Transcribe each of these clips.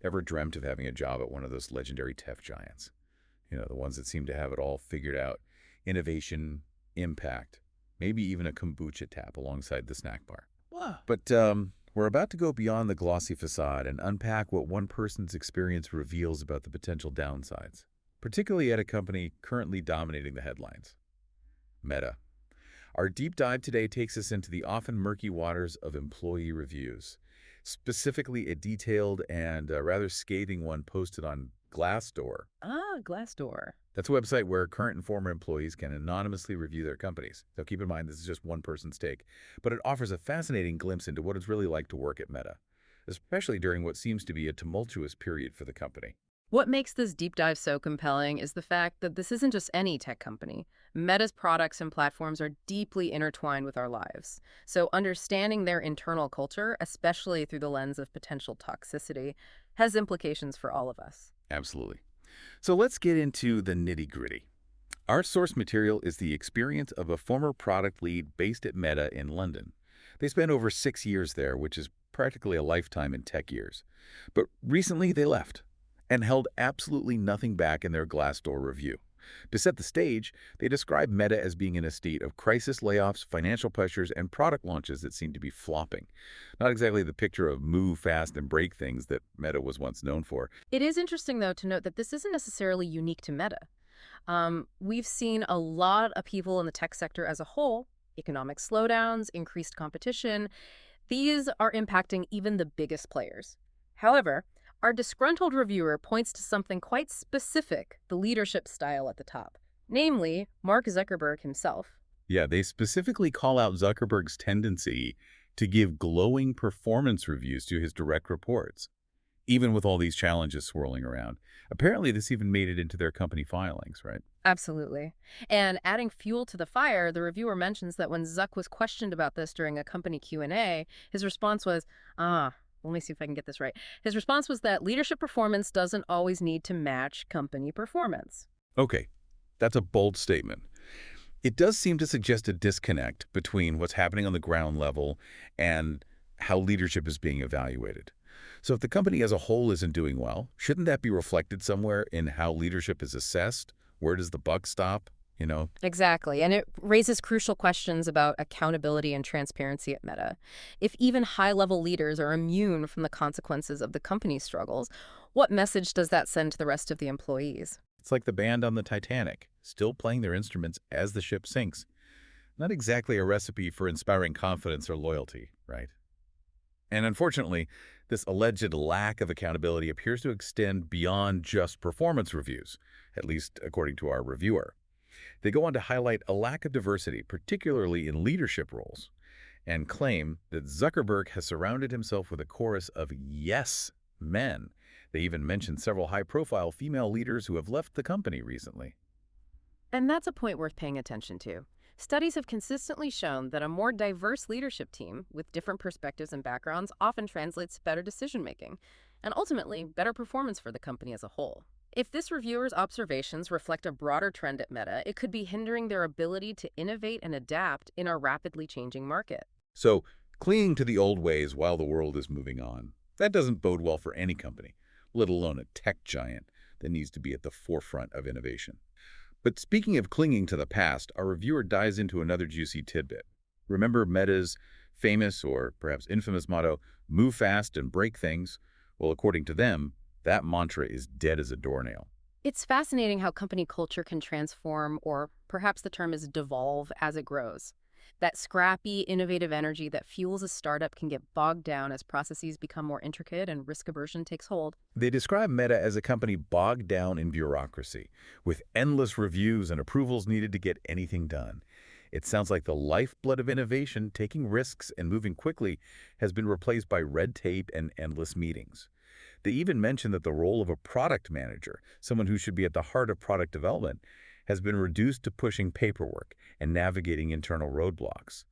Ever dreamt of having a job at one of those legendary tech giants? The ones that seem to have it all figured out. Innovation, impact, maybe even a kombucha tap alongside the snack bar. Wow. But we're about to go beyond the glossy facade and unpack what one person's experience reveals about the potential downsides, particularly at a company currently dominating the headlines, Meta. Our deep dive today takes us into the often murky waters of employee reviews, specifically a detailed and rather scathing one posted on Glassdoor. Ah, Glassdoor. That's a website where current and former employees can anonymously review their companies. Now, keep in mind, this is just one person's take, but it offers a fascinating glimpse into what it's really like to work at Meta, especially during what seems to be a tumultuous period for the company. What makes this deep dive so compelling is the fact that this isn't just any tech company. Meta's products and platforms are deeply intertwined with our lives. So understanding their internal culture, especially through the lens of potential toxicity, has implications for all of us. Absolutely. So let's get into the nitty-gritty. Our source material is the experience of a former product lead based at Meta in London. They spent over 6 years there, which is practically a lifetime in tech years. But recently they left and held absolutely nothing back in their Glassdoor review. To set the stage, they describe Meta as being in a state of crisis layoffs, financial pressures, and product launches that seem to be flopping. Not exactly the picture of move fast and break things that Meta was once known for. It is interesting, though, to note that this isn't necessarily unique to Meta. We've seen a lot of people in the tech sector as a whole, economic slowdowns, increased competition. These are impacting even the biggest players. However, our disgruntled reviewer points to something quite specific, the leadership style at the top, namely Mark Zuckerberg himself. Yeah, they specifically call out Zuckerberg's tendency to give glowing performance reviews to his direct reports, even with all these challenges swirling around. Apparently, this even made it into their company filings, right? Absolutely. And adding fuel to the fire, the reviewer mentions that when Zuck was questioned about this during a company Q&A, his response was, let me see if I can get this right. His response was that leadership performance doesn't always need to match company performance. Okay, that's a bold statement. It does seem to suggest a disconnect between what's happening on the ground level and how leadership is being evaluated. So if the company as a whole isn't doing well, shouldn't that be reflected somewhere in how leadership is assessed? Where does the buck stop? Exactly. And it raises crucial questions about accountability and transparency at Meta. If even high-level leaders are immune from the consequences of the company's struggles, what message does that send to the rest of the employees? It's like the band on the Titanic, still playing their instruments as the ship sinks. Not exactly a recipe for inspiring confidence or loyalty, right? And unfortunately, this alleged lack of accountability appears to extend beyond just performance reviews, at least according to our reviewer. They go on to highlight a lack of diversity, particularly in leadership roles, and claim that Zuckerberg has surrounded himself with a chorus of yes men. They even mention several high-profile female leaders who have left the company recently. And that's a point worth paying attention to. Studies have consistently shown that a more diverse leadership team with different perspectives and backgrounds often translates to better decision-making and ultimately better performance for the company as a whole. If this reviewer's observations reflect a broader trend at Meta, it could be hindering their ability to innovate and adapt in a rapidly changing market. So, clinging to the old ways while the world is moving on, that doesn't bode well for any company, let alone a tech giant that needs to be at the forefront of innovation. But speaking of clinging to the past, our reviewer dives into another juicy tidbit. Remember Meta's famous or perhaps infamous motto, move fast and break things? Well, according to them, that mantra is dead as a doornail. It's fascinating how company culture can transform, or perhaps the term is devolve, as it grows. That scrappy, innovative energy that fuels a startup can get bogged down as processes become more intricate and risk aversion takes hold. They describe Meta as a company bogged down in bureaucracy, with endless reviews and approvals needed to get anything done. It sounds like the lifeblood of innovation, taking risks and moving quickly, has been replaced by red tape and endless meetings. They even mention that the role of a product manager, someone who should be at the heart of product development, has been reduced to pushing paperwork and navigating internal roadblocks.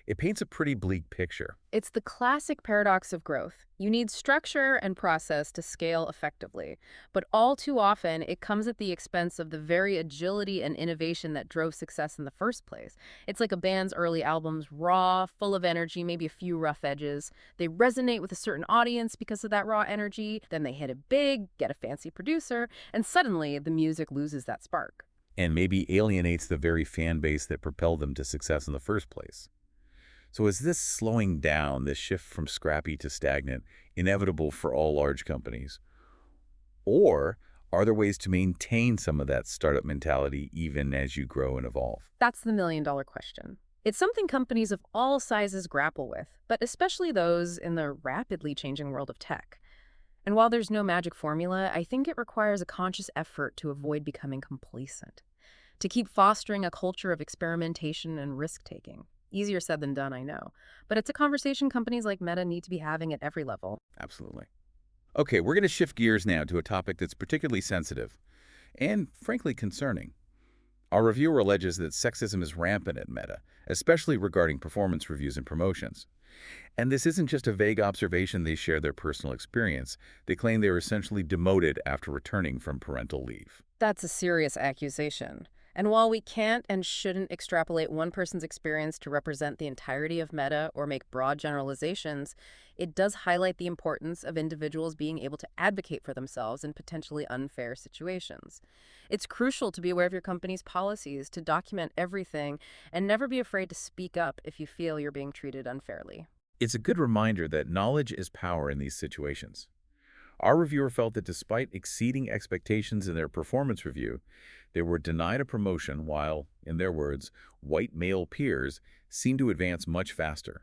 It paints a pretty bleak picture. It's the classic paradox of growth. You need structure and process to scale effectively, but all too often it comes at the expense of the very agility and innovation that drove success in the first place. It's like a band's early albums, raw, full of energy, maybe a few rough edges. They resonate with a certain audience because of that raw energy, then they hit it big, get a fancy producer, and suddenly the music loses that spark. And maybe alienates the very fan base that propelled them to success in the first place. So is this slowing down, this shift from scrappy to stagnant, inevitable for all large companies? Or are there ways to maintain some of that startup mentality even as you grow and evolve? That's the million-dollar question. It's something companies of all sizes grapple with, but especially those in the rapidly changing world of tech. And while there's no magic formula, I think it requires a conscious effort to avoid becoming complacent, to keep fostering a culture of experimentation and risk-taking. Easier said than done, I know. But it's a conversation companies like Meta need to be having at every level. Absolutely. Okay, we're going to shift gears now to a topic that's particularly sensitive and, frankly, concerning. Our reviewer alleges that sexism is rampant at Meta, especially regarding performance reviews and promotions. And this isn't just a vague observation. They share their personal experience. They claim they were essentially demoted after returning from parental leave. That's a serious accusation. And while we can't and shouldn't extrapolate one person's experience to represent the entirety of Meta or make broad generalizations, it does highlight the importance of individuals being able to advocate for themselves in potentially unfair situations. It's crucial to be aware of your company's policies, to document everything, and never be afraid to speak up if you feel you're being treated unfairly. It's a good reminder that knowledge is power in these situations. Our reviewer felt that despite exceeding expectations in their performance review, they were denied a promotion while, in their words, white male peers seemed to advance much faster,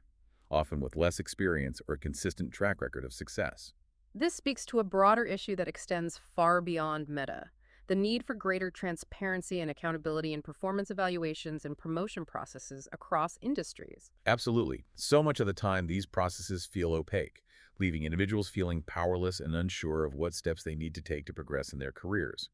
often with less experience or a consistent track record of success. This speaks to a broader issue that extends far beyond Meta. The need for greater transparency and accountability in performance evaluations and promotion processes across industries. Absolutely. So much of the time, these processes feel opaque, leaving individuals feeling powerless and unsure of what steps they need to take to progress in their careers.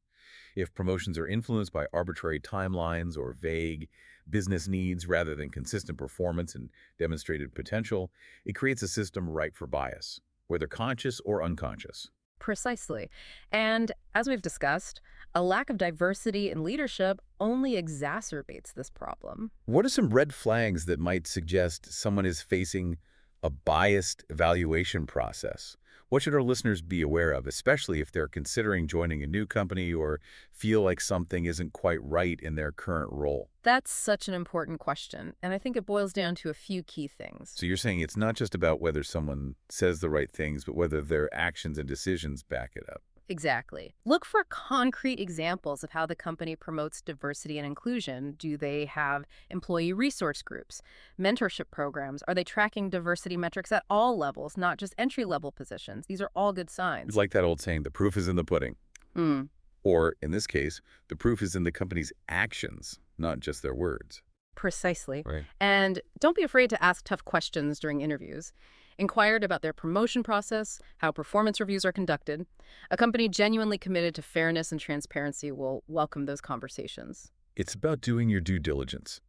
If promotions are influenced by arbitrary timelines or vague business needs rather than consistent performance and demonstrated potential, it creates a system ripe for bias, whether conscious or unconscious. Precisely. And as we've discussed, a lack of diversity in leadership only exacerbates this problem. What are some red flags that might suggest someone is facing a biased evaluation process? What should our listeners be aware of, especially if they're considering joining a new company or feel like something isn't quite right in their current role? That's such an important question, and I think it boils down to a few key things. So you're saying it's not just about whether someone says the right things, but whether their actions and decisions back it up. Exactly. Look for concrete examples of how the company promotes diversity and inclusion. Do they have employee resource groups, mentorship programs? Are they tracking diversity metrics at all levels, not just entry-level positions? These are all good signs. It's like that old saying, the proof is in the pudding. Hmm. Or, in this case, the proof is in the company's actions, not just their words. Precisely. Right. And don't be afraid to ask tough questions during interviews. Inquired about their promotion process, how performance reviews are conducted. A company genuinely committed to fairness and transparency will welcome those conversations. It's about doing your due diligence,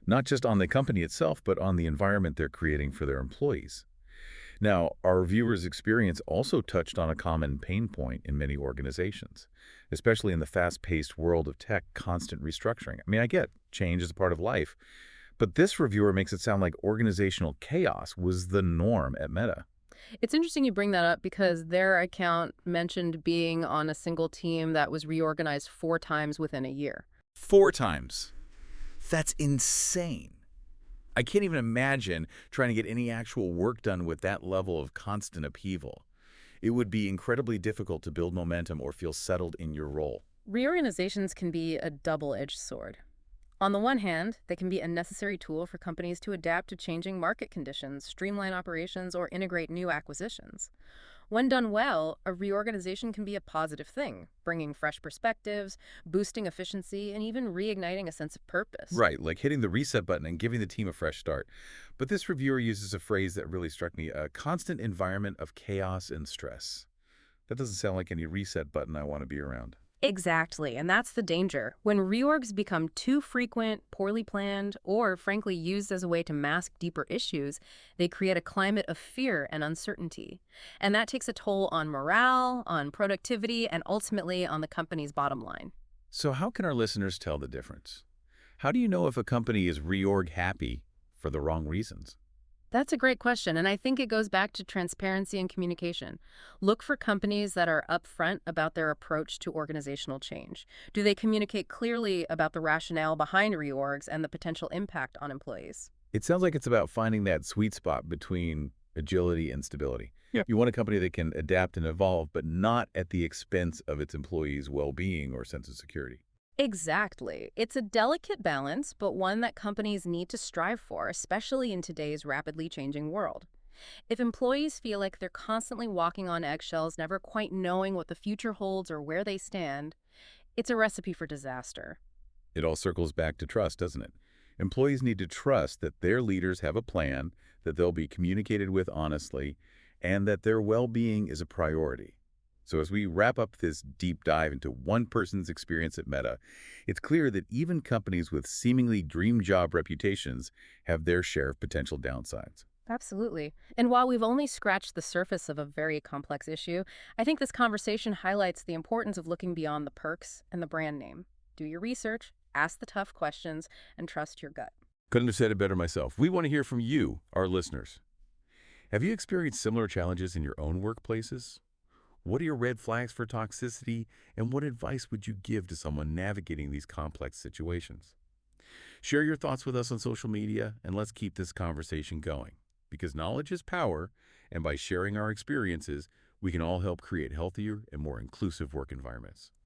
not just on the company itself, but on the environment they're creating for their employees. Now, our reviewers' experience also touched on a common pain point in many organizations, especially in the fast-paced world of tech, constant restructuring. I mean, I get change is a part of life, but this reviewer makes it sound like organizational chaos was the norm at Meta. It's interesting you bring that up because their account mentioned being on a single team that was reorganized 4 times within a year. 4 times. That's insane. I can't even imagine trying to get any actual work done with that level of constant upheaval. It would be incredibly difficult to build momentum or feel settled in your role. Reorganizations can be a double-edged sword. On the one hand, they can be a necessary tool for companies to adapt to changing market conditions, streamline operations, or integrate new acquisitions. When done well, a reorganization can be a positive thing, bringing fresh perspectives, boosting efficiency, and even reigniting a sense of purpose. Right, like hitting the reset button and giving the team a fresh start. But this reviewer uses a phrase that really struck me, a constant environment of chaos and stress. That doesn't sound like any reset button I want to be around. Exactly, and that's the danger. When reorgs become too frequent, poorly planned, or frankly used as a way to mask deeper issues, they create a climate of fear and uncertainty. And that takes a toll on morale, on productivity, and ultimately on the company's bottom line. So how can our listeners tell the difference? How do you know if a company is reorg happy for the wrong reasons? That's a great question, and I think it goes back to transparency and communication. Look for companies that are upfront about their approach to organizational change. Do they communicate clearly about the rationale behind reorgs and the potential impact on employees? It sounds like it's about finding that sweet spot between agility and stability. Yeah. You want a company that can adapt and evolve, but not at the expense of its employees' well-being or sense of security. Exactly. It's a delicate balance, but one that companies need to strive for, especially in today's rapidly changing world. If employees feel like they're constantly walking on eggshells, never quite knowing what the future holds or where they stand, it's a recipe for disaster. It all circles back to trust, doesn't it? Employees need to trust that their leaders have a plan, that they'll be communicated with honestly, and that their well-being is a priority. So as we wrap up this deep dive into one person's experience at Meta, it's clear that even companies with seemingly dream job reputations have their share of potential downsides. Absolutely. And while we've only scratched the surface of a very complex issue, I think this conversation highlights the importance of looking beyond the perks and the brand name. Do your research, ask the tough questions, and trust your gut. Couldn't have said it better myself. We want to hear from you, our listeners. Have you experienced similar challenges in your own workplaces? What are your red flags for toxicity, and what advice would you give to someone navigating these complex situations? Share your thoughts with us on social media, and let's keep this conversation going. Because knowledge is power, and by sharing our experiences, we can all help create healthier and more inclusive work environments.